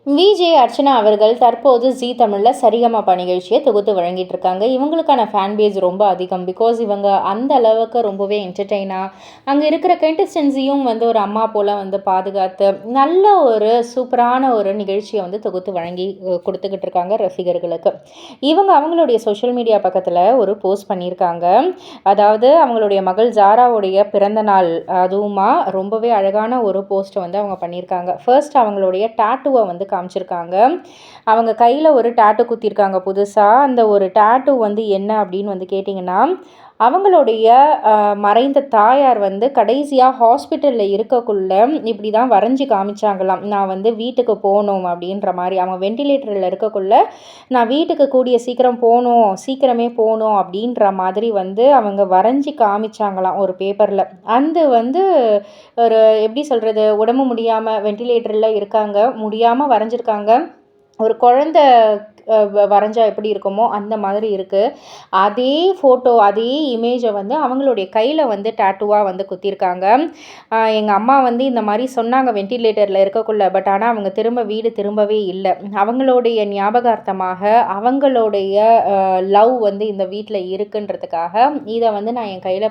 VJ Archana அவர்கள் தற்போது ஜீ தமிழில் சரிகமப நிகழ்ச்சியை தொகுத்து வழங்கிட்டு இருக்காங்க. இவங்களுக்கான ஃபேன் பேஸ் ரொம்ப அதிகம். பிகாஸ் இவங்க அந்த அளவுக்கு ரொம்பவே என்டர்டெயினாக அங்கே இருக்கிற கண்டஸ்டன்ஸையும் ஒரு அம்மா போல் பாதுகாத்து நல்ல ஒரு சூப்பரான ஒரு நிகழ்ச்சியை தொகுத்து வழங்கி கொடுத்துக்கிட்டு இருக்காங்க ரசிகர்களுக்கு. இவங்க அவங்களுடைய சோஷியல் மீடியா பக்கத்தில் ஒரு போஸ்ட் பண்ணியிருக்காங்க. அதாவது அவங்களுடைய மகள் ஜாராவுடைய பிறந்த நாள், அதுவுமா ரொம்பவே அழகான ஒரு போஸ்ட்டை அவங்க பண்ணியிருக்காங்க. ஃபர்ஸ்ட் அவங்களுடைய டாட்டுவை காமிச்சிருக்காங்க. அவங்க கையில் ஒரு டாட்டு குத்திருக்காங்க புதுசாக. அந்த ஒரு டாட்டு என்ன அப்படின்னு கேட்டிங்கன்னா, அவங்களுடைய மறைந்த தாயார் கடைசியாக ஹாஸ்பிட்டலில் இருக்கக்குள்ள இப்படி தான் வரைஞ்சி காமிச்சாங்களாம். நான் வீட்டுக்கு போகணும் அப்படின்ற மாதிரி. அவங்க வெண்டிலேட்டரில் இருக்கக்குள்ள நான் வீட்டுக்கு கூடிய சீக்கிரமே போகணும் அப்படின்ற மாதிரி அவங்க வரைஞ்சி காமிச்சாங்களாம் ஒரு பேப்பரில். அந்த ஒரு எப்படி சொல்கிறது, உடம்பு முடியாமல் வெண்டிலேட்டரில் இருக்காங்க, முடியாமல் வரைஞ்சிருக்காங்க. ஒரு குழந்தை வரைஞ்சா எப்படி இருக்குமோ அந்த மாதிரி இருக்குது. அதே ஃபோட்டோ, அதே இமேஜை அவங்களுடைய கையில் டாட்டூவாக குத்திருக்காங்க. எங்கள் அம்மா இந்த மாதிரி சொன்னாங்க வெண்டிலேட்டரில் இருக்கக்குள்ள. பட் ஆனால் அவங்க வீடு திரும்பவே இல்லை. அவங்களுடைய ஞாபகார்த்தமாக அவங்களுடைய லவ் இந்த வீட்டில் இருக்குன்றதுக்காக இதை நான் என் கையில்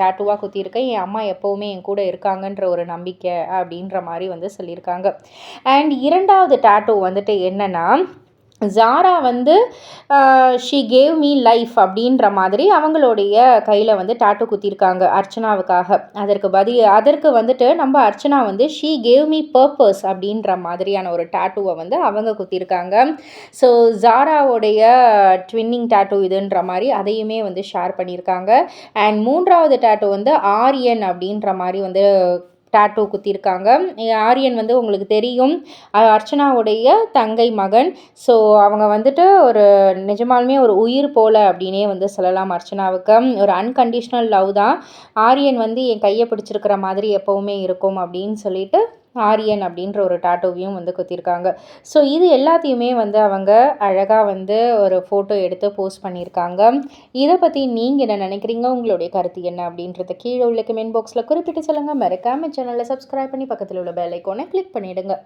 டாட்டூவாக குத்திருக்கேன். என் அம்மா எப்போவுமே என் கூட இருக்காங்கன்ற ஒரு நம்பிக்கை அப்படின்ற மாதிரி சொல்லியிருக்காங்க. அண்ட் இரண்டாவது டாட்டூ என்னென்னா, ஜாரா ஷீ கேவ் மீ லைஃப் அப்படின்ற மாதிரி அவங்களுடைய கையில் டாட்டூ குத்திருக்காங்க அர்ச்சனாவுக்காக. அதற்கு நம்ம Archana she gave me purpose அப்படின்ற மாதிரியான ஒரு டாட்டூவை அவங்க குத்திருக்காங்க. ஸோ ஜாராவுடைய ட்வின்னிங் டாட்டூ இதுன்ற மாதிரி அதையுமே ஷேர் பண்ணியிருக்காங்க. அண்ட் மூன்றாவது டாட்டூ ஆரியன் அப்படின்ற மாதிரி டாட்டூ குத்திருக்காங்க. ஆரியன் உங்களுக்கு தெரியும், அர்ச்சனாவுடைய தங்கை மகன். ஸோ அவங்க ஒரு நிஜமாலுமே ஒரு உயிர் போல் அப்படின்னே சொல்லலாம் அர்ச்சனாவுக்கு. ஒரு அன்கண்டிஷ்னல் லவ் தான். ஆரியன் என் கையை பிடிச்சிருக்கிற மாதிரி எப்போவுமே இருக்கும் அப்படின்னு சொல்லிட்டு ஆரியன் அப்படின்ற ஒரு டாட்டூவையும் குத்திருக்காங்க. ஸோ இது எல்லாத்தையுமே அவங்க அழகாக ஒரு ஃபோட்டோ எடுத்து போஸ்ட் பண்ணியிருக்காங்க. இதை பற்றி நீங்கள் என்ன நினைக்கிறீங்க, உங்களுடைய கருத்து என்ன அப்படின்றத கீழே உள்ள கமெண்ட் பாக்ஸில் குறிப்பிட்டு சொல்லுங்கள். மறக்காம சேனலை சப்ஸ்கிரைப் பண்ணி பக்கத்தில் உள்ள பெல் ஐக்கானை கிளிக் பண்ணிவிடுங்க.